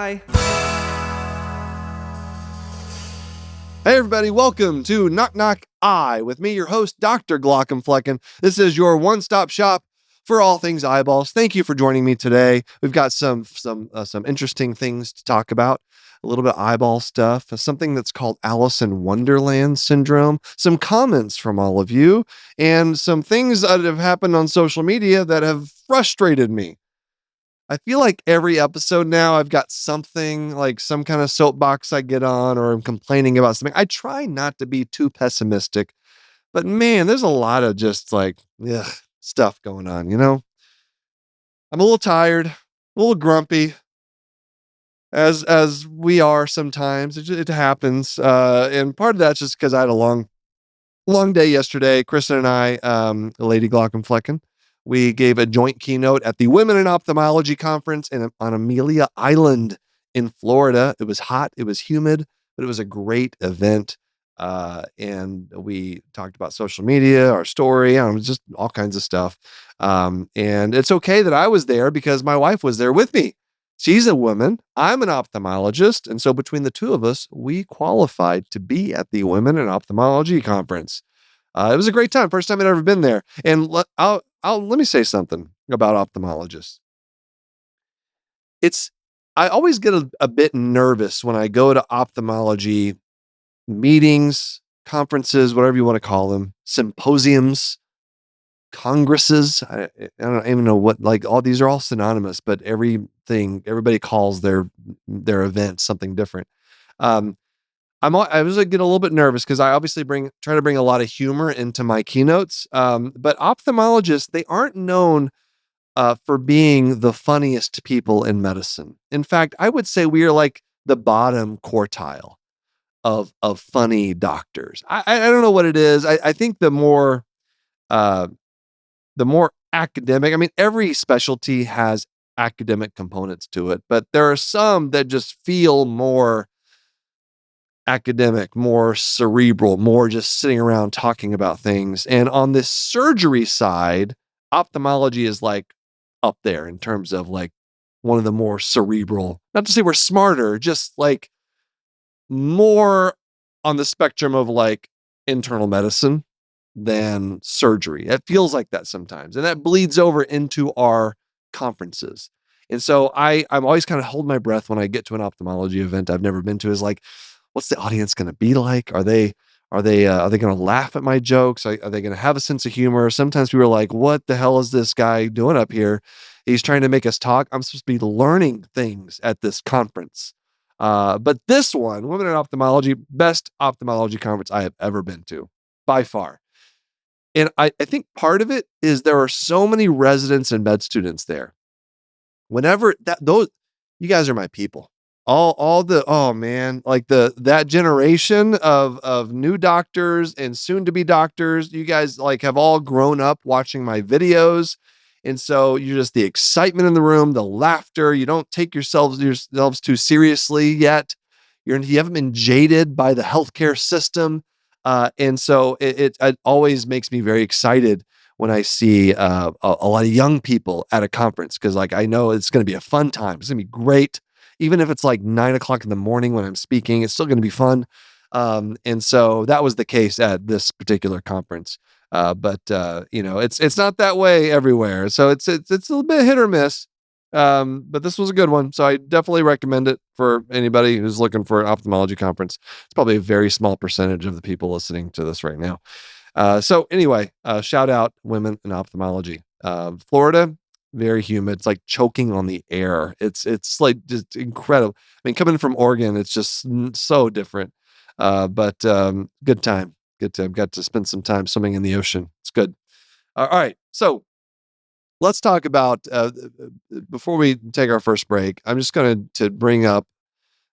Bye. Hey everybody, welcome to Knock Knock Eye with me, your host, Dr. Glaucomflecken. This is your one-stop shop for all things eyeballs. Thank you for joining me today. We've got some interesting things to talk about. A little bit of eyeball stuff, something that's called Alice in Wonderland syndrome, some comments from all of you, and some things that have happened on social media that have frustrated me. I feel like every episode now I've got something like some kind of soapbox I get on or I'm complaining about something. I try not to be too pessimistic, but man, there's a lot of just like stuff going on, I'm a little tired, a little grumpy as we are sometimes. It happens. And part of that's just because I had a long day yesterday. Kristen and I, Lady Glaucomflecken, we gave a joint keynote at the Women in Ophthalmology Conference on Amelia Island in Florida. It was hot, it was humid, but it was a great event. And we talked about social media, our story, just all kinds of stuff. And it's okay that I was there because my wife was there with me. She's a woman. I'm an ophthalmologist. And so between the two of us, we qualified to be at the Women in Ophthalmology Conference. It was a great time. First time I'd ever been there. And let me say something about ophthalmologists. I always get a bit nervous when I go to ophthalmology meetings, conferences, whatever you want to call them, symposiums, congresses. I don't even know what, like, all these are all synonymous, but everybody calls their event something different. I was getting a little bit nervous because I obviously try to bring a lot of humor into my keynotes. But ophthalmologists, they aren't known for being the funniest people in medicine. In fact, I would say we are like the bottom quartile of funny doctors. I don't know what it is. I think the more academic, I mean, every specialty has academic components to it, but there are some that just feel more academic, more cerebral, more just sitting around talking about things. And on this surgery side, ophthalmology is like up there in terms of like one of the more cerebral, not to say we're smarter, just like more on the spectrum of like internal medicine than surgery. It feels like that sometimes. And that bleeds over into our conferences. And so I'm always kind of holding my breath when I get to an ophthalmology event I've never been to, is like, what's the audience going to be like? Are they going to laugh at my jokes? Are they going to have a sense of humor? Sometimes people are like, what the hell is this guy doing up here? He's trying to make us talk. I'm supposed to be learning things at this conference. But this one, Women in Ophthalmology, best ophthalmology conference I have ever been to by far. And I think part of it is there are so many residents and med students there. Whenever you guys are my people. That generation of new doctors and soon to be doctors, you guys like have all grown up watching my videos. And so you're just the excitement in the room, the laughter. You don't take yourselves too seriously yet. You haven't been jaded by the healthcare system. And so it always makes me very excited when I see a lot of young people at a conference, because like I know it's going to be a fun time. It's going to be great. Even if it's like 9:00 in the morning when I'm speaking, it's still going to be fun. And so that was the case at this particular conference. But it's not that way everywhere. So it's a little bit hit or miss. But this was a good one. So I definitely recommend it for anybody who's looking for an ophthalmology conference. It's probably a very small percentage of the people listening to this right now. So anyway, shout out Women in Ophthalmology. Florida, very humid. It's like choking on the air. It's like just incredible. I mean, coming from Oregon, it's just so different. But good time. Good time. Got to spend some time swimming in the ocean. It's good. All right. So let's talk about, before we take our first break, I'm just going to bring up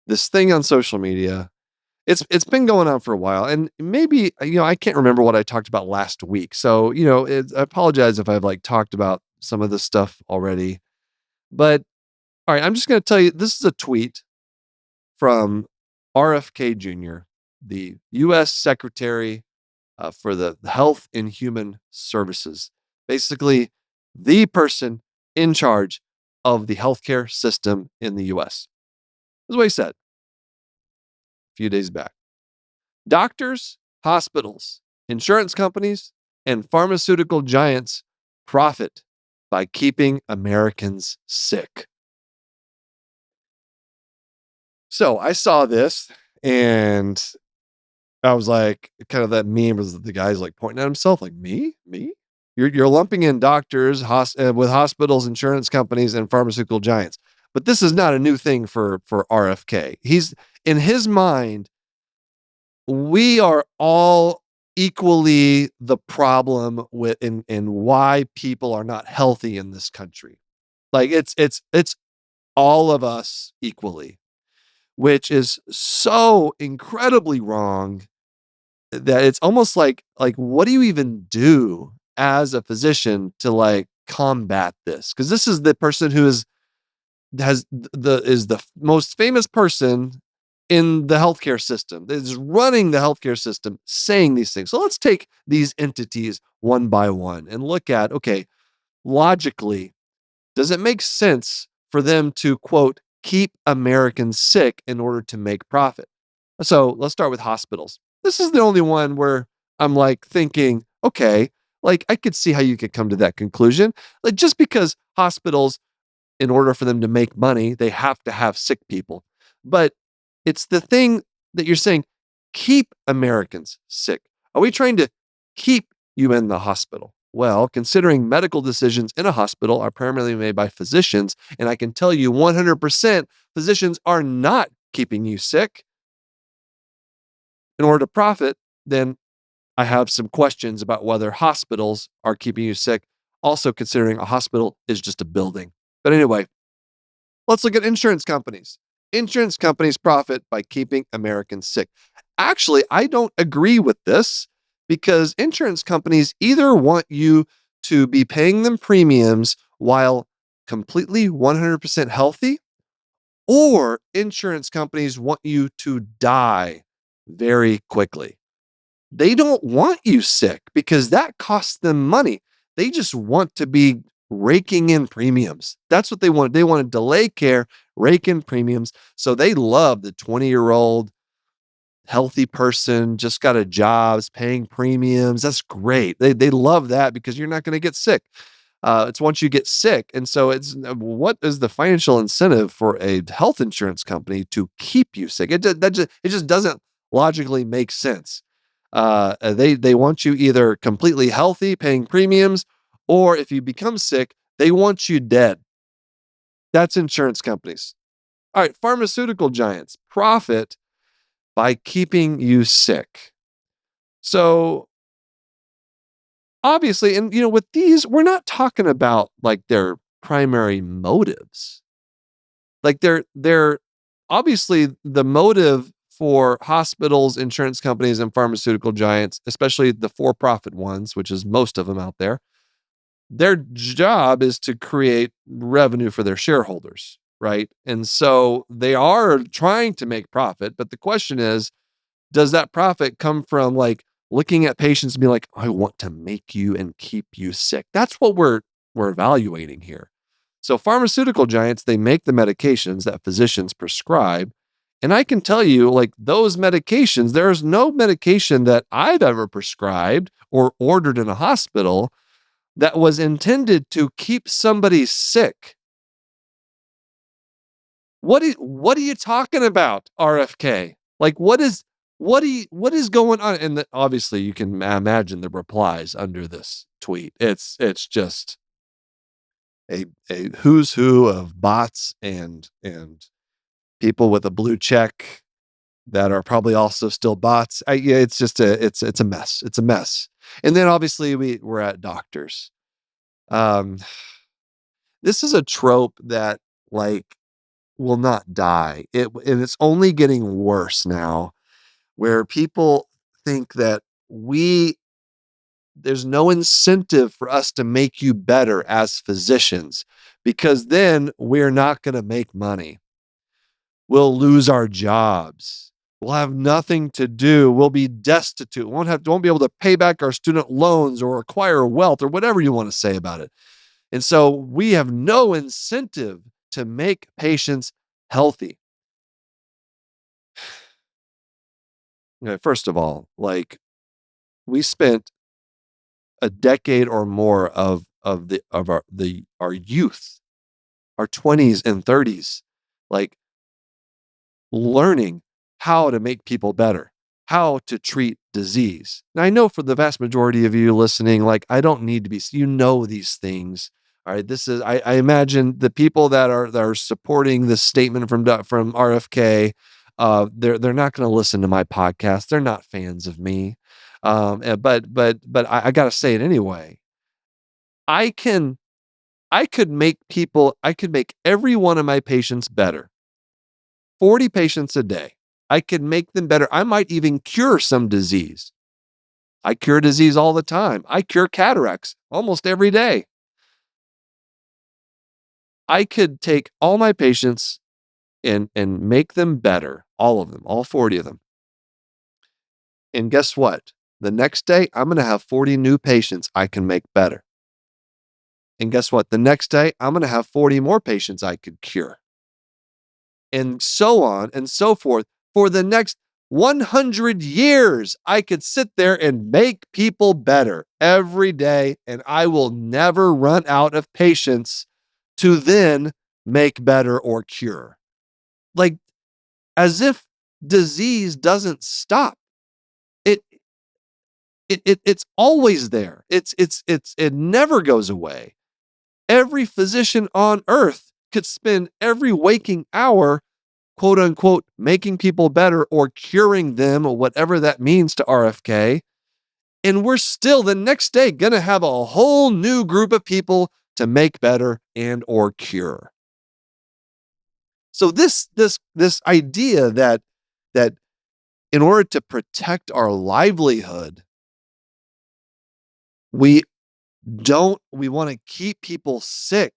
this thing on social media. It's been going on for a while, and maybe, I can't remember what I talked about last week. So, I apologize if I've like talked about some of this stuff already, but all right, I'm just going to tell you, this is a tweet from RFK Jr., the U.S. Secretary for the Health and Human Services, basically the person in charge of the healthcare system in the U.S. is what he said a few days back. Doctors, hospitals, insurance companies, and pharmaceutical giants profit by keeping Americans sick. So I saw this and I was like, kind of that meme was the guy's like pointing at himself, like, me. You're lumping in doctors with hospitals, insurance companies, and pharmaceutical giants. But this is not a new thing for RFK. He's in his mind, we are all equally the problem with in why people are not healthy in this country. Like it's all of us equally, which is so incredibly wrong that it's almost like what do you even do as a physician to like combat this? Because this is the person who is the most famous person in the healthcare system, is running the healthcare system, saying these things. So let's take these entities one by one and look at, okay, logically, does it make sense for them to, quote, keep Americans sick in order to make profit? So let's start with hospitals. This is the only one where I'm like thinking, okay, like I could see how you could come to that conclusion. Like just because hospitals, in order for them to make money, they have to have sick people. But it's the thing that you're saying, keep Americans sick. Are we trying to keep you in the hospital? Well, considering medical decisions in a hospital are primarily made by physicians, and I can tell you 100% physicians are not keeping you sick in order to profit, then I have some questions about whether hospitals are keeping you sick. Also, considering a hospital is just a building. But anyway, let's look at insurance companies. Insurance companies profit by keeping Americans sick. Actually, I don't agree with this because insurance companies either want you to be paying them premiums while completely 100% healthy, or insurance companies want you to die very quickly. They don't want you sick because that costs them money. They just want to be raking in premiums. That's what they want. They want to delay care, rake in premiums. So they love the 20-year-old healthy person, just got a job, is paying premiums. That's great. They love that because you're not going to get sick. It's once you get sick. And so it's what is the financial incentive for a health insurance company to keep you sick? It just doesn't logically make sense. They want you either completely healthy, paying premiums, or if you become sick, they want you dead. That's insurance companies. All right, pharmaceutical giants profit by keeping you sick. So obviously, and with these, we're not talking about like their primary motives. Like they're obviously the motive for hospitals, insurance companies, and pharmaceutical giants, especially the for-profit ones, which is most of them out there. Their job is to create revenue for their shareholders, right? And so they are trying to make profit, but the question is, does that profit come from like looking at patients and being like, I want to make you and keep you sick? That's what we're evaluating here. So pharmaceutical giants, they make the medications that physicians prescribe. And I can tell you, like those medications, there's no medication that I've ever prescribed or ordered in a hospital that was intended to keep somebody sick. What are you talking about, RFK? Like what is going on? And obviously you can imagine the replies under this tweet. It's just a who's who of bots and people with a blue check that are probably also still bots. Yeah, it's just it's a mess. It's a mess. And then obviously we're at doctors. Um, this is a trope that like will not die. And it's only getting worse now, where people think that there's no incentive for us to make you better as physicians because then we're not going to make money. We'll lose our jobs. We'll have nothing to do. We'll be destitute. Won't be able to pay back our student loans or acquire wealth or whatever you want to say about it. And so we have no incentive to make patients healthy. First of all, like, we spent a decade or more of our youth, our 20s and 30s, like, learning how to make people better, how to treat disease. Now, I know for the vast majority of you listening, like, I don't need to be, these things. All right. This is, I imagine the people that are supporting this statement from RFK, they're not going to listen to my podcast. They're not fans of me. But I got to say it anyway. I can, I could make every one of my patients better. 40 patients a day. I could make them better. I might even cure some disease. I cure disease all the time. I cure cataracts almost every day. I could take all my patients and make them better, all of them, all 40 of them. And guess what? The next day, I'm going to have 40 new patients I can make better. And guess what? The next day, I'm going to have 40 more patients I could cure. And so on and so forth. For the next 100 years, I could sit there and make people better every day, and I will never run out of patients to then make better or cure. Like, as if disease doesn't stop. It's always there. It never goes away. Every physician on earth could spend every waking hour, quote unquote, making people better or curing them, or whatever that means to RFK. And we're still the next day going to have a whole new group of people to make better and or cure. So this idea that in order to protect our livelihood, we want to keep people sick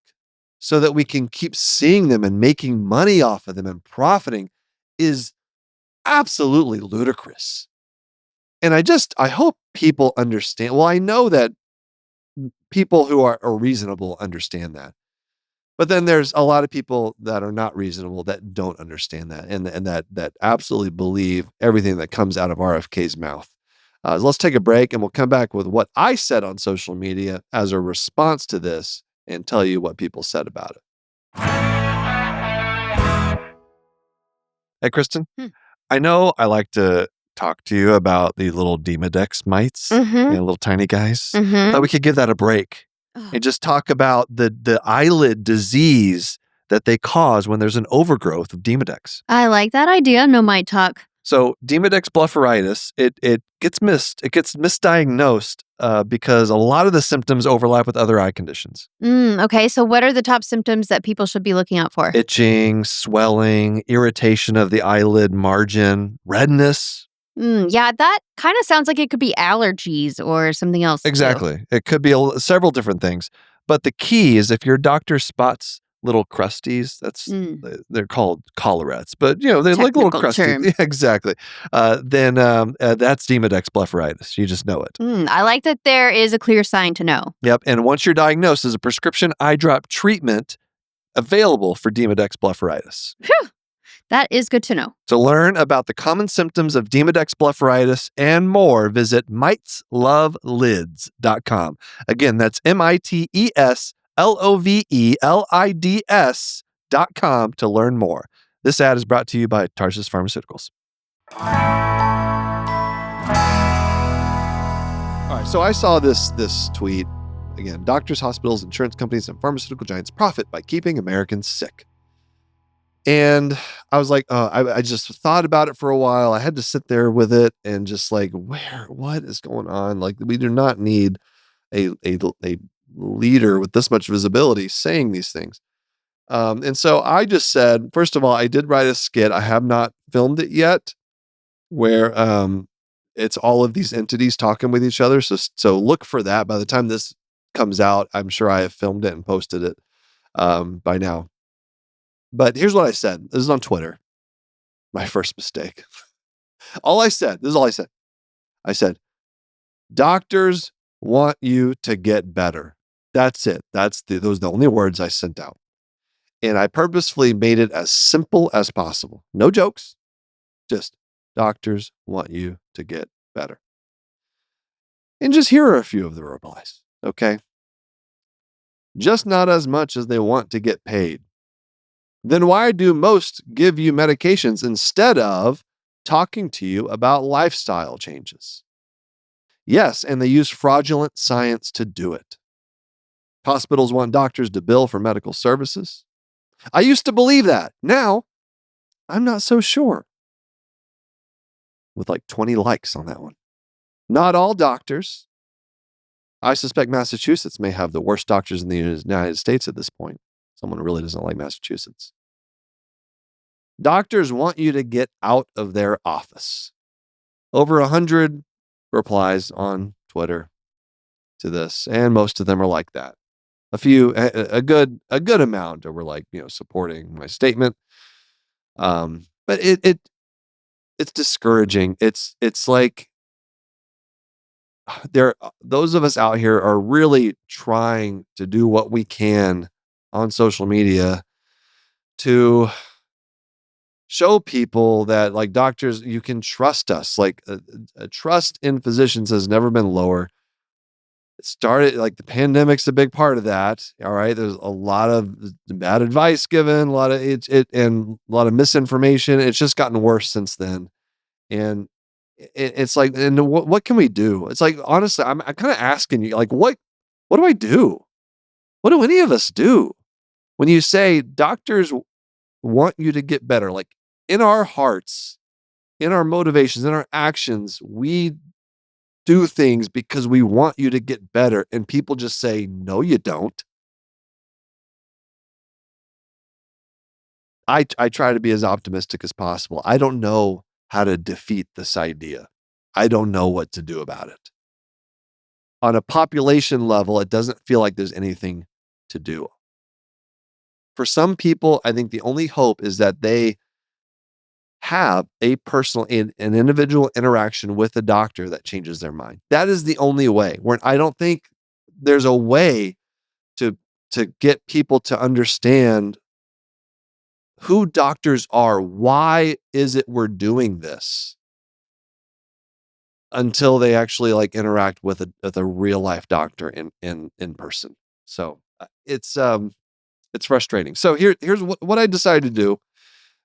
so that we can keep seeing them and making money off of them and profiting is absolutely ludicrous. And I hope people understand. Well, I know that people who are reasonable understand that. But then there's a lot of people that are not reasonable that don't understand that and that absolutely believe everything that comes out of RFK's mouth. Let's take a break and we'll come back with what I said on social media as a response to this and tell you what people said about it. Hey, Kristen. I know I like to talk to you about the little Demodex mites, little tiny guys. Thought we could give that a break and just talk about the eyelid disease that they cause when there's an overgrowth of Demodex. I like that idea. No mite talk. So Demodex blepharitis, it gets misdiagnosed because a lot of the symptoms overlap with other eye conditions. Okay, so what are the top symptoms that people should be looking out for? Itching, swelling, irritation of the eyelid margin, redness. Yeah, that kind of sounds like it could be allergies or something else. Exactly. It could be several different things. But the key is if your doctor spots little crusties, they're called collarettes, but they look little crusties. Yeah, exactly. Then that's Demodex blepharitis. You just know it. I like that there is a clear sign to know. Yep. And once you're diagnosed, there's a prescription eye drop treatment available for Demodex blepharitis. Phew. That is good to know. To learn about the common symptoms of Demodex blepharitis and more, visit miteslovelids.com. Again, that's miteslovelids.com to learn more. This ad is brought to you by Tarsus Pharmaceuticals. All right, so I saw this tweet. Again, doctors, hospitals, insurance companies, and pharmaceutical giants profit by keeping Americans sick. And I was like, I just thought about it for a while. I had to sit there with it and just like, what is going on? Like, we do not need a leader with this much visibility saying these things. And so I just said, first of all, I did write a skit. I have not filmed it yet, where it's all of these entities talking with each other. So look for that. By the time this comes out, I'm sure I have filmed it and posted it by now. But here's what I said. This is on Twitter. My first mistake. This is all I said. I said, doctors want you to get better. That's it. Those are the only words I sent out. And I purposefully made it as simple as possible. No jokes. Just Doctors want you to get better. And just here are a few of the replies, okay? Just not as much as they want to get paid. Then why do most give you medications instead of talking to you about lifestyle changes? Yes, and they use fraudulent science to do it. Hospitals want doctors to bill for medical services. I used to believe that. Now, I'm not so sure. With like 20 likes on that one. Not all doctors. I suspect Massachusetts may have the worst doctors in the United States at this point. Someone really doesn't like Massachusetts. Doctors want you to get out of their office. Over 100 replies on Twitter to this, and most of them are like that. A few, a good amount were like, supporting my statement. But it's discouraging. It's like those of us out here are really trying to do what we can on social media to show people that, like, doctors, you can trust us. Like, trust in physicians has never been lower. It started, like, the pandemic's a big part of that. All right, there's a lot of bad advice given, a lot of and a lot of misinformation. It's just gotten worse since then, and it's like, and what can we do? It's like, honestly, I'm kind of asking you, like, what do I do? What do any of us do when you say doctors want you to get better? Like, in our hearts, in our motivations, in our actions, we do things because we want you to get better, and people just say, no, you don't. I try to be as optimistic as possible. I don't know how to defeat this idea. I don't know what to do about it. On a population level, it doesn't feel like there's anything to do. For some people, I think the only hope is that they have a personal, an individual interaction with a doctor that changes their mind. That is the only way. Where I don't think there's a way to get people to understand who doctors are. Why is it we're doing this? Until they actually, like, interact with a real life doctor in person. So it's frustrating. So here's what I decided to do,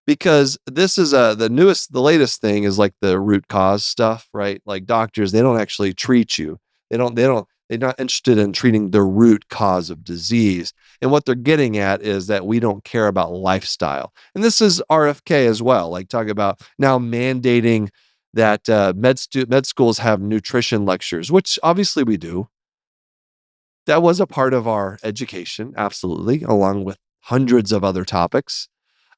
because this is the latest thing is like the root cause stuff, right? Like, doctors, they don't actually treat you. They're not interested in treating the root cause of disease. And what they're getting at is that we don't care about lifestyle. And this is RFK as well. Like, talk about now mandating that med schools have nutrition lectures, which obviously we do. That was a part of our education, absolutely, along with hundreds of other topics.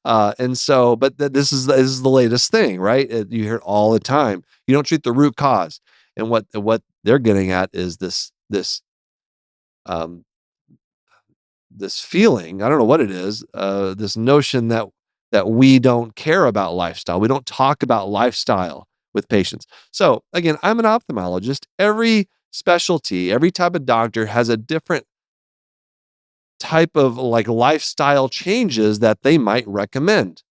And so, but this is the latest thing, right? You hear it all the time. You don't treat the root cause, and what they're getting at is um, this feeling. I don't know what it is. This notion that we don't care about lifestyle. We don't talk about lifestyle with patients. So again, I'm an ophthalmologist. Every specialty, every type of doctor has a different type of, like, lifestyle changes that they might recommend.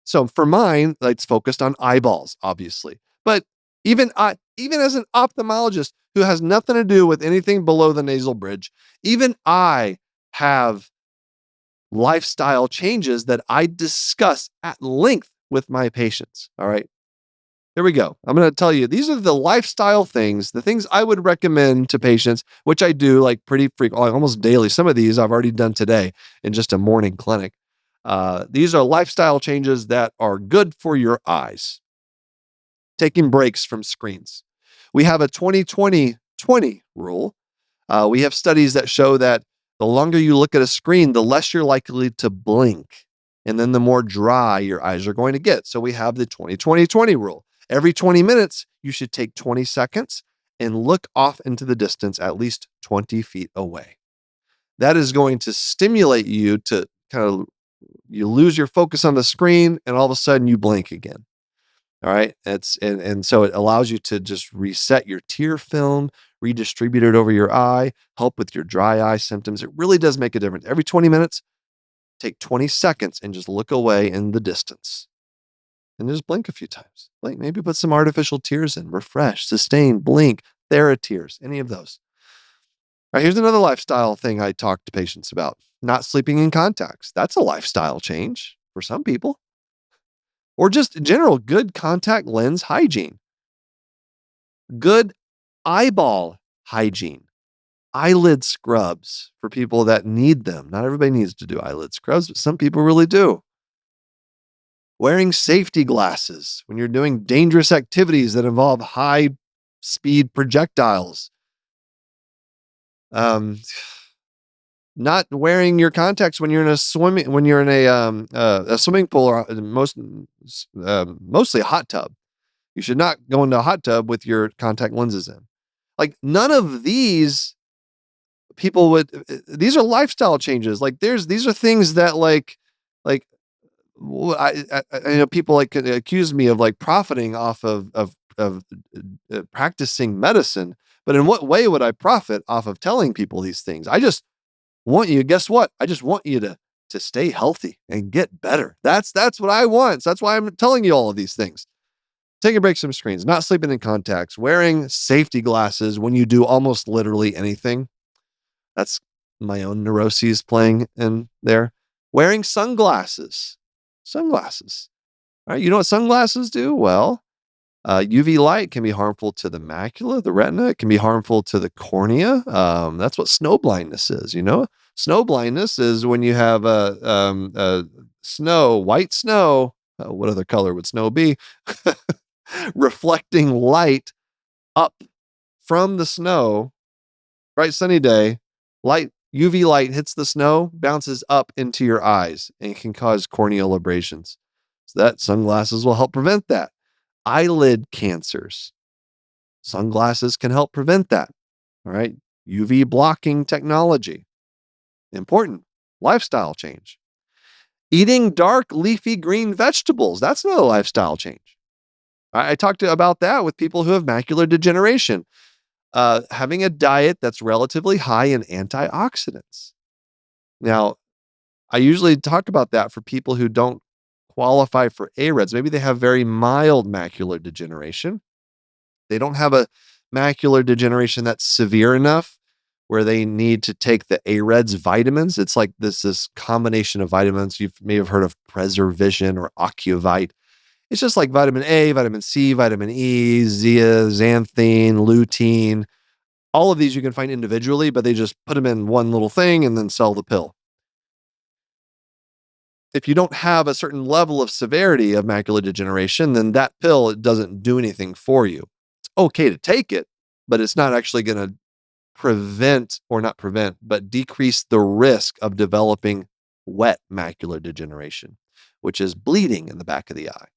So for mine, it's focused on eyeballs, obviously. But even as an ophthalmologist who has nothing to do with anything below the nasal bridge, even I have lifestyle changes that I discuss at length with my patients. All right. Here we go. I'm going to tell you, these are the lifestyle things, the things I would recommend to patients, which I do, like, pretty frequently, almost daily. Some of these I've already done today in just a morning clinic. These are lifestyle changes that are good for your eyes. Taking breaks from screens. We have a 20-20-20 rule. We have studies that show that the longer you look at a screen, the less you're likely to blink. And then the more dry your eyes are going to get. So we have the 20-20-20 rule. Every 20 minutes, you should take 20 seconds and look off into the distance at least 20 feet away. That is going to stimulate you to you lose your focus on the screen, and all of a sudden you blink again. All right. And so it allows you to just reset your tear film, redistribute it over your eye, help with your dry eye symptoms. It really does make a difference. Every 20 minutes, take 20 seconds and just look away in the distance. and just blink a few times. Blink, maybe put some artificial tears in, refresh, sustain, blink, TheraTears, any of those. All right, here's another lifestyle thing I talk to patients about. Not sleeping in contacts. That's a lifestyle change for some people. Or just general good contact lens hygiene. Good eyeball hygiene. Eyelid scrubs for people that need them. Not everybody needs to do eyelid scrubs, but some people really do. Wearing safety glasses when you're doing dangerous activities that involve high speed projectiles. Not wearing your contacts when you're in a swimming pool or mostly a hot tub. You should not go into a hot tub with your contact lenses in. Like none of these these are lifestyle changes. Like these are things that I know people like accuse me of like profiting off of practicing medicine, but in what way would I profit off of telling people these things? I just want you, guess what? I just want you to stay healthy and get better. That's what I want. So that's why I'm telling you all of these things. Taking breaks from screens, not sleeping in contacts, wearing safety glasses when you do almost literally anything. That's my own neuroses playing in there. Wearing sunglasses. Sunglasses. All right, you know what sunglasses do? Well, UV light can be harmful to the macula, the retina. It can be harmful to the cornea. That's what snow blindness is. You know, snow blindness is when you have white snow. What other color would snow be? Reflecting light up from the snow. Bright sunny day, UV light hits the snow, bounces up into your eyes, and can cause corneal abrasions. So that sunglasses will help prevent that. Eyelid cancers. Sunglasses can help prevent that. All right. UV blocking technology. Important. Lifestyle change. Eating dark leafy green vegetables. That's another lifestyle change. I talked about that with people who have macular degeneration. Having a diet that's relatively high in antioxidants. Now, I usually talk about that for people who don't qualify for erodes. Maybe they have very mild macular degeneration. They don't have a macular degeneration that's severe enough where they need to take the erodes vitamins. It's like this combination of vitamins. You may have heard of Preservision or Ocuvite. It's just like vitamin A, vitamin C, vitamin E, zeaxanthin, lutein. All of these you can find individually, but they just put them in one little thing and then sell the pill. If you don't have a certain level of severity of macular degeneration, then that pill, it doesn't do anything for you. It's okay to take it, but it's not actually going to but decrease the risk of developing wet macular degeneration, which is bleeding in the back of the eye.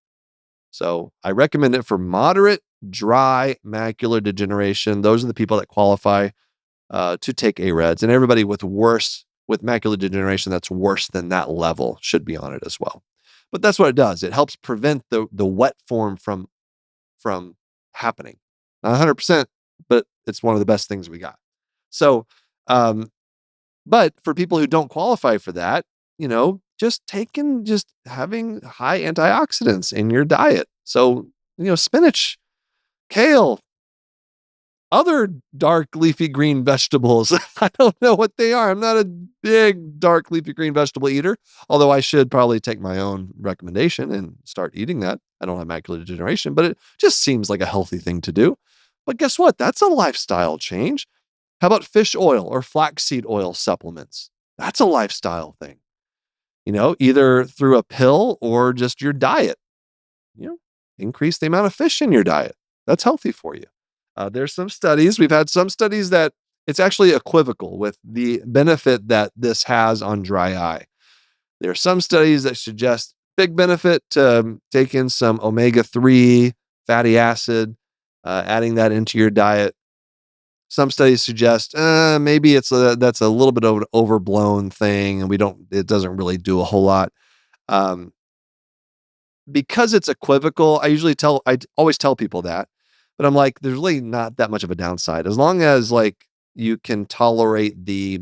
So I recommend it for moderate, dry macular degeneration. Those are the people that qualify to take erodes, and everybody with macular degeneration that's worse than that level should be on it as well. But that's what it does. It helps prevent the wet form from happening. Not 100%, but it's one of the best things we got. So, but for people who don't qualify for that, just having high antioxidants in your diet. So, spinach, kale, other dark leafy green vegetables. I don't know what they are. I'm not a big dark leafy green vegetable eater, although I should probably take my own recommendation and start eating that. I don't have macular degeneration, but it just seems like a healthy thing to do. But guess what? That's a lifestyle change. How about fish oil or flaxseed oil supplements? That's a lifestyle thing. Either through a pill or just your diet. Increase the amount of fish in your diet. That's healthy for you. There's some studies. We've had some studies that it's actually equivocal with the benefit that this has on dry eye. There are some studies that suggest big benefit to take in some omega-3 fatty acid, adding that into your diet. Some studies suggest maybe that's a little bit of an overblown thing, and it doesn't really do a whole lot. Because it's equivocal, I always tell people that, but I'm like, there's really not that much of a downside as long as you can tolerate the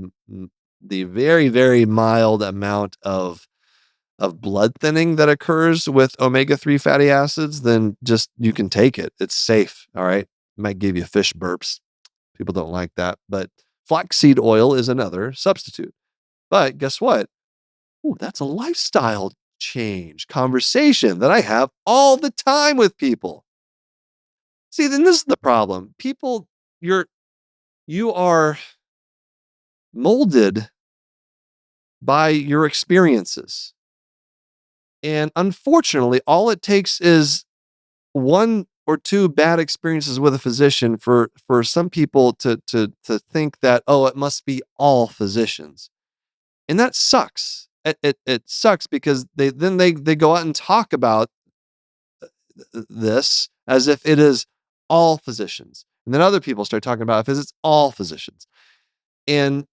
very, very mild amount of of blood thinning that occurs with omega-3 fatty acids, then just you can take it. It's safe. All right. Might give you fish burps. People don't like that. But flaxseed oil is another substitute. But guess what? Ooh, that's a lifestyle change conversation that I have all the time with people. See, then this is the problem. People, you are molded by your experiences. And unfortunately, all it takes is one or two bad experiences with a physician for some people to think that, oh, it must be all physicians. And that sucks. It sucks because they go out and talk about this as if it is all physicians. And then other people start talking about if it's all physicians. And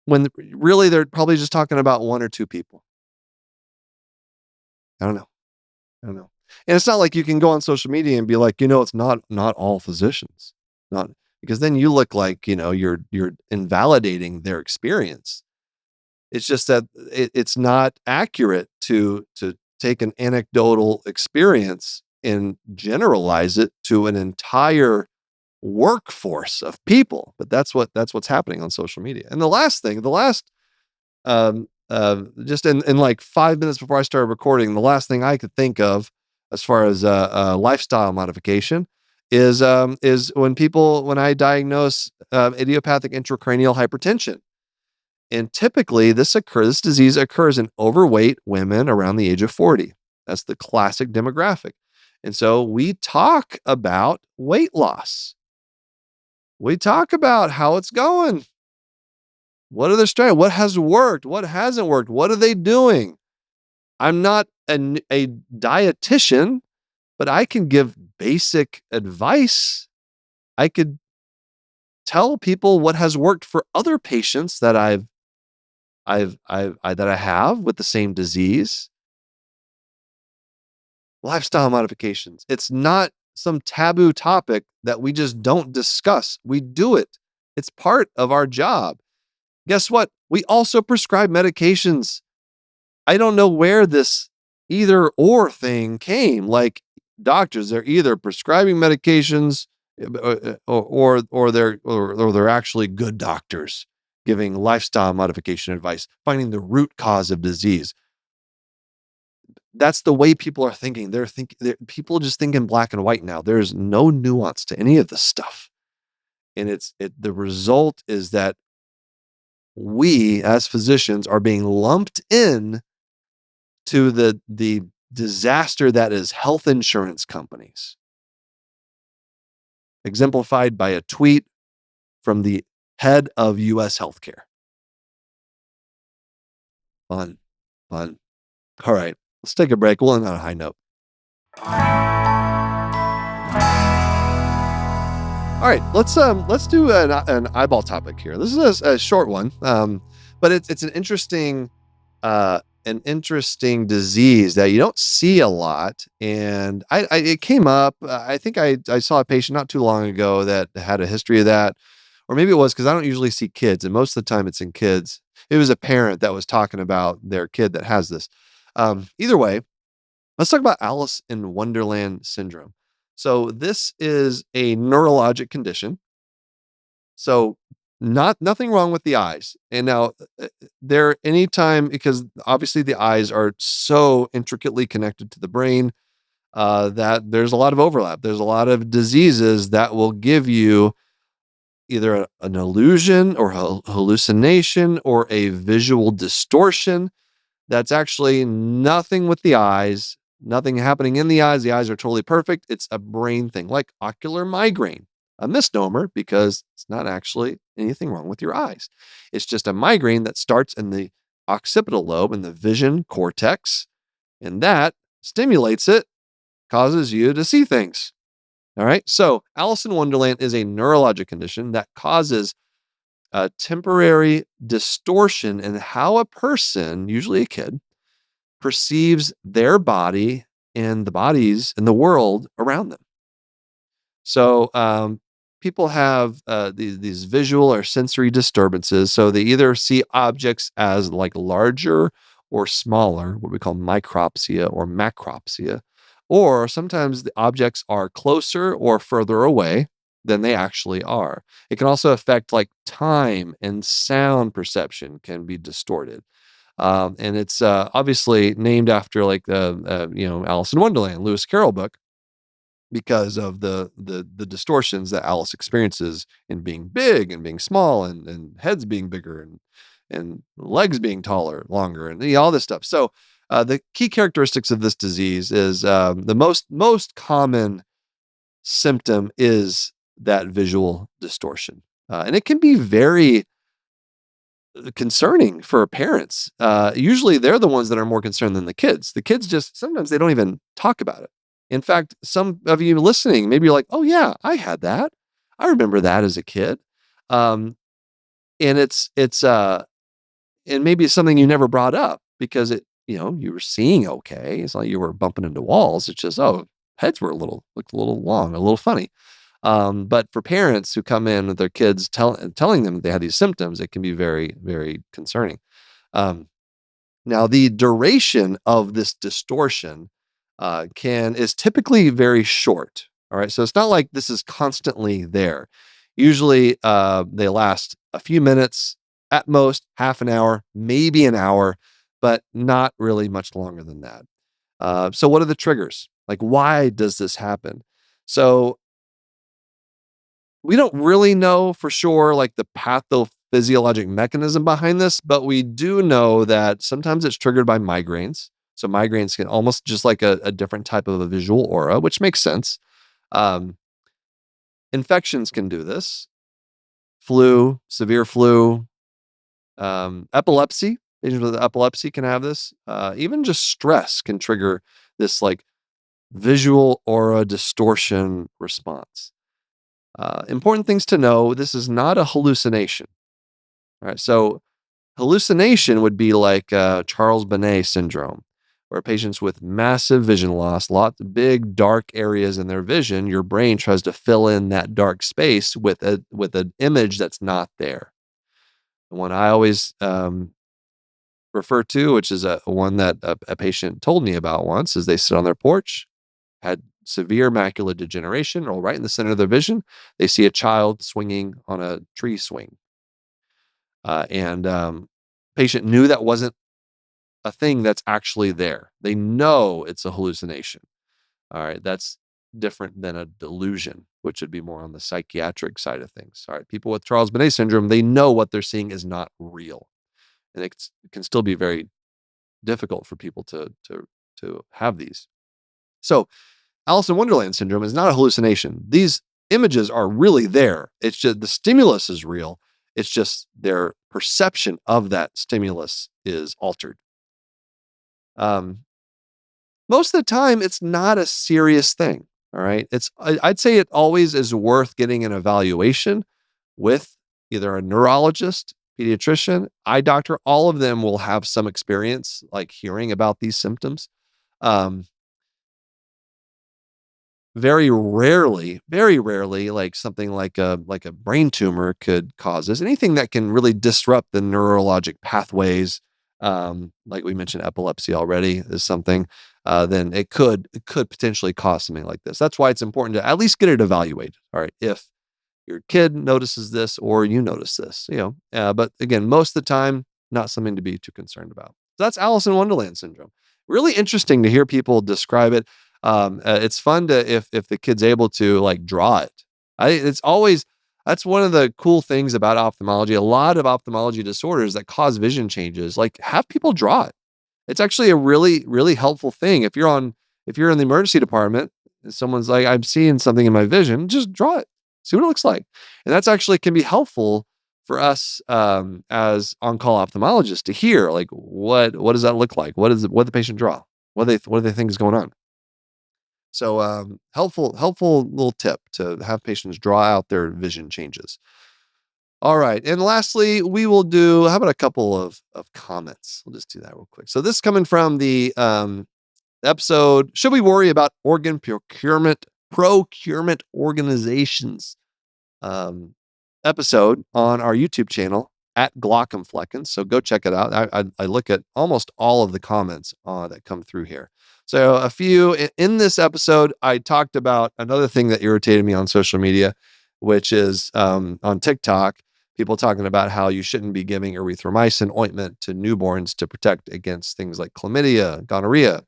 when really they're probably just talking about one or two people. I don't know. I don't know. And it's not like you can go on social media and be like, it's not all physicians. Not because then you look like, you're invalidating their experience. It's just that it's not accurate to take an anecdotal experience and generalize it to an entire workforce of people. But that's what's happening on social media. And the last just in like 5 minutes before I started recording, the last thing I could think of as far as lifestyle modification is when I diagnose idiopathic intracranial hypertension. And typically this disease occurs in overweight women around the age of 40. That's the classic demographic. And so we talk about weight loss. We talk about how it's going. What are their strategies? What has worked? What hasn't worked? What are they doing? I'm not a dietitian, but I can give basic advice. I could tell people what has worked for other patients that I have with the same disease. Lifestyle modifications. It's not some taboo topic that we just don't discuss. We do it. It's part of our job. Guess what? We also prescribe medications. I don't know where this either or thing came. Like doctors, they're either prescribing medications or they're actually good doctors giving lifestyle modification advice, finding the root cause of disease. That's the way people are thinking. People just think in black and white now. There's no nuance to any of this stuff. And the result is that we as physicians are being lumped in to the disaster that is health insurance companies. Exemplified by a tweet from the head of US healthcare. Fun. All right, let's take a break. We'll end on a high note. All right, let's do an eyeball topic here. This is a short one, but it's an interesting disease that you don't see a lot. And it came up. I think I saw a patient not too long ago that had a history of that, or maybe it was because I don't usually see kids, and most of the time it's in kids. It was a parent that was talking about their kid that has this. Either way, let's talk about Alice in Wonderland syndrome. So this is a neurologic condition. So nothing wrong with the eyes. And now anytime, because obviously the eyes are so intricately connected to the brain, that there's a lot of overlap. There's a lot of diseases that will give you either an illusion or hallucination or a visual distortion. That's actually nothing with the eyes, nothing happening in the eyes. The eyes are totally perfect. It's a brain thing, like ocular migraine, a misnomer because it's not actually anything wrong with your eyes. It's just a migraine that starts in the occipital lobe in the vision cortex, and that stimulates it, causes you to see things. All right. So Alice in Wonderland is a neurologic condition that causes a temporary distortion in how a person, usually a kid, perceives their body and the bodies in the world around them. So people have these visual or sensory disturbances. So they either see objects as like larger or smaller, what we call micropsia or macropsia, or sometimes the objects are closer or further away than they actually are. It can also affect like time and sound perception can be distorted. And it's obviously named after like the Alice in Wonderland, Lewis Carroll book, because of the distortions that Alice experiences in being big and being small and heads being bigger and legs being taller, longer, and all this stuff. So the key characteristics of this disease is the most common symptom is that visual distortion, and it can be very concerning for parents. Usually they're the ones that are more concerned than the kids. The kids just sometimes they don't even talk about it. In fact, some of you listening, maybe you're like, oh yeah, I had that. I remember that as a kid. Um, and and maybe it's something you never brought up because you were seeing okay. It's not like you were bumping into walls. It's just, oh, heads were looked a little long, a little funny. But for parents who come in with their kids telling them they have these symptoms, it can be very, very concerning. Um, Now, the duration of this distortion is typically very short. All right, so it's not like this is constantly there. Usually, they last a few minutes, at most half an hour, maybe an hour, but not really much longer than that. So, what are the triggers? Like, why does this happen? So, we don't really know for sure, like the pathophysiologic mechanism behind this, but we do know that sometimes it's triggered by migraines. So migraines can almost just like a different type of a visual aura, which makes sense. Um, Infections can do this. Flu, severe flu, epilepsy. Patients with epilepsy can have this. Even just stress can trigger this like visual aura distortion response. Important things to know: this is not a hallucination. All right, so hallucination would be like Charles Bonnet syndrome, where patients with massive vision loss, lots of big dark areas in their vision, your brain tries to fill in that dark space with an image that's not there. The one I always refer to, which is one that a patient told me about once, is they sit on their porch, had severe macular degeneration, or right in the center of their vision, they see a child swinging on a tree swing. And Patient knew that wasn't a thing that's actually there. They know it's a hallucination. All right. That's different than a delusion, which would be more on the psychiatric side of things. All right. People with Charles Bonnet syndrome, they know what they're seeing is not real. And it can still be very difficult for people to have these. So Alice in Wonderland syndrome is not a hallucination. These images are really there. It's just the stimulus is real. It's just their perception of that stimulus is altered. Um, Most of the time, it's not a serious thing. All right. I'd say it always is worth getting an evaluation with either a neurologist, pediatrician, eye doctor. All of them will have some experience like hearing about these symptoms. Um, very rarely, like something like a brain tumor could cause this. Anything that can really disrupt the neurologic pathways, like we mentioned, epilepsy already is something. Then it could potentially cause something like this. That's why it's important to at least get it evaluated. All right, if your kid notices this or you notice this, But again, most of the time, not something to be too concerned about. So that's Alice in Wonderland syndrome. Really interesting to hear people describe it. It's fun to if the kid's able to like draw it. It's always that's one of the cool things about ophthalmology. A lot of ophthalmology disorders that cause vision changes, like have people draw it. It's actually a really, really helpful thing. If you're in the emergency department and someone's like, I'm seeing something in my vision, just draw it. See what it looks like. And that's actually can be helpful for us as on-call ophthalmologists to hear like what does that look like? What the patient draw? What do they think is going on? So helpful little tip to have patients draw out their vision changes. All right. And lastly, we will do, how about a couple of comments? We'll just do that real quick. So this is coming from the episode, Should We Worry About Organ Procurement Organizations? um, episode on our YouTube channel at Glaucomflecken. So go check it out. I look at almost all of the comments that come through here. So a few in this episode, I talked about another thing that irritated me on social media, which is on TikTok, people talking about how you shouldn't be giving erythromycin ointment to newborns to protect against things like chlamydia, gonorrhea.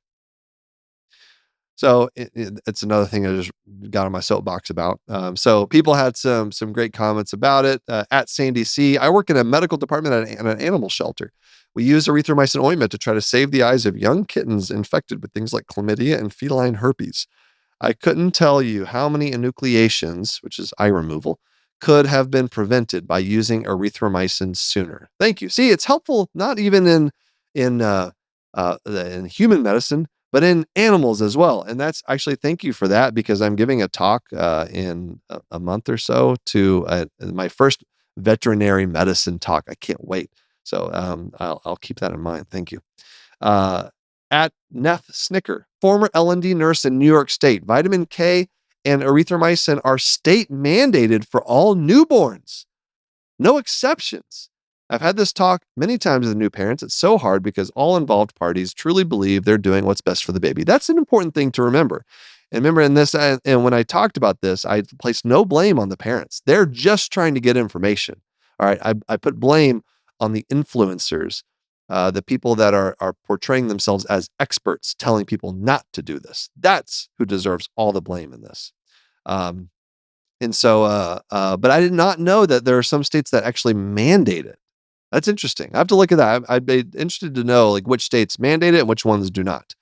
So it's another thing I just got on my soapbox about. So people had some great comments about it. At Sandy C, I work in a medical department at an animal shelter. We use erythromycin ointment to try to save the eyes of young kittens infected with things like chlamydia and feline herpes. I couldn't tell you how many enucleations, which is eye removal, could have been prevented by using erythromycin sooner. Thank you. See, it's helpful not even in in human medicine, but in animals as well. And that's actually, thank you for that, because I'm giving a talk in a month or so to my first veterinary medicine talk. I can't wait. So I'll keep that in mind. Thank you. Uh, at Neff Snicker, former L&D nurse in New York State, vitamin K and erythromycin are state mandated for all newborns. No exceptions. I've had this talk many times with new parents. It's so hard because all involved parties truly believe they're doing what's best for the baby. That's an important thing to remember. And remember in this, and when I talked about this, I placed no blame on the parents. They're just trying to get information. All right. I put blame on the influencers, the people that are portraying themselves as experts, telling people not to do this. That's who deserves all the blame in this. And so, but I did not know that there are some states that actually mandate it. That's interesting. I have to look at that. I'd be interested to know like which states mandate it and which ones do not.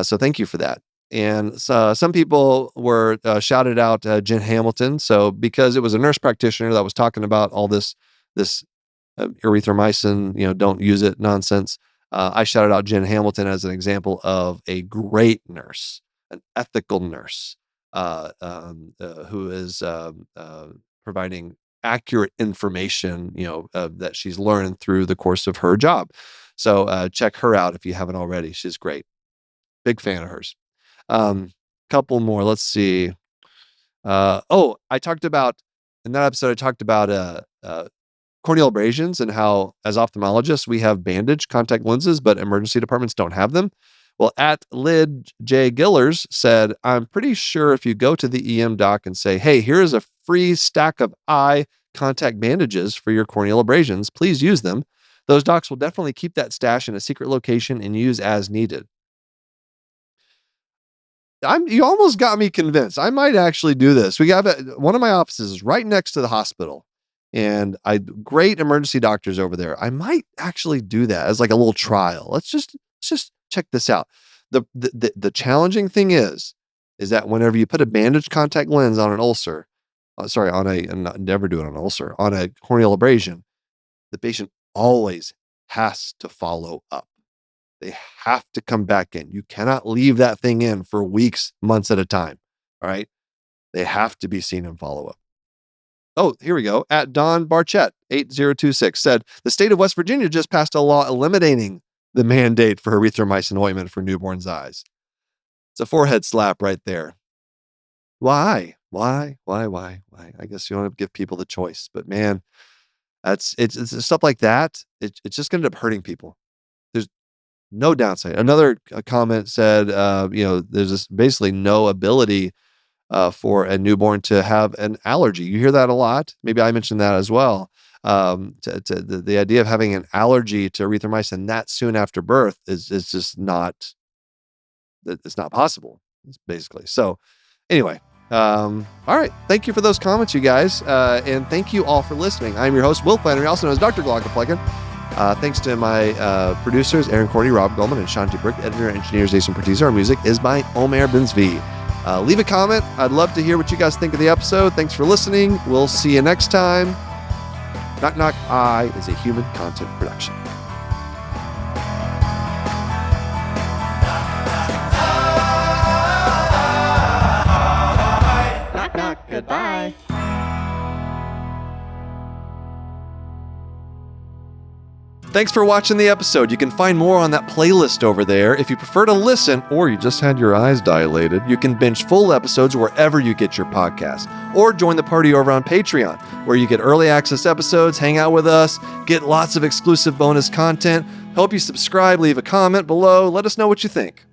So thank you for that. And some people were shouted out Jen Hamilton. So because it was a nurse practitioner that was talking about all this erythromycin, don't use it nonsense. I shouted out Jen Hamilton as an example of a great nurse, an ethical nurse, who is providing accurate information, that she's learned through the course of her job. So check her out if you haven't already. She's great. Big fan of hers. Couple more. Let's see. I talked about in that episode. I talked about corneal abrasions and how, as ophthalmologists, we have bandage contact lenses, but emergency departments don't have them. Well, at Lid J. Gillers said, I'm pretty sure if you go to the EM doc and say, hey, here's a free stack of eye contact bandages for your corneal abrasions, please use them. Those docs will definitely keep that stash in a secret location and use as needed. You almost got me convinced. I might actually do this. We have one of my offices is right next to the hospital, and great emergency doctors over there. I might actually do that as like a little trial. Let's just check this out. The challenging thing is that whenever you put a bandaged contact lens on an ulcer, never do it on an ulcer, on a corneal abrasion, the patient always has to follow up. They have to come back in. You cannot leave that thing in for weeks, months at a time. All right. They have to be seen in follow up. Oh, here we go. At Don Barchett, 8026 said, the state of West Virginia just passed a law eliminating the mandate for erythromycin ointment for newborns' eyes. It's a forehead slap right there. Why? I guess you want to give people the choice, but man, it's stuff like that. It's just going to end up hurting people. There's no downside. Another comment said, there's basically no ability for a newborn to have an allergy. You hear that a lot. Maybe I mentioned that as well. The idea of having an allergy to erythromycin that soon after birth is just not, it's not possible, basically. So anyway, all right. Thank you for those comments, you guys. And thank you all for listening. I'm your host, Will Flannery, also known as Dr. Glaucomflecken. Thanks to my producers, Aaron Cordy, Rob Goldman, and Shanti Brick. Editor and engineers, Jason Pertiz. Our music is by Omer Benzvi. Leave a comment. I'd love to hear what you guys think of the episode. Thanks for listening. We'll see you next time. Knock Knock I is a human content production. Knock, knock. Goodbye. Thanks for watching the episode. You can find more on that playlist over there. If you prefer to listen, or you just had your eyes dilated, you can binge full episodes wherever you get your podcasts. Or join the party over on Patreon, where you get early access episodes, hang out with us, get lots of exclusive bonus content. Hope you subscribe, leave a comment below. Let us know what you think.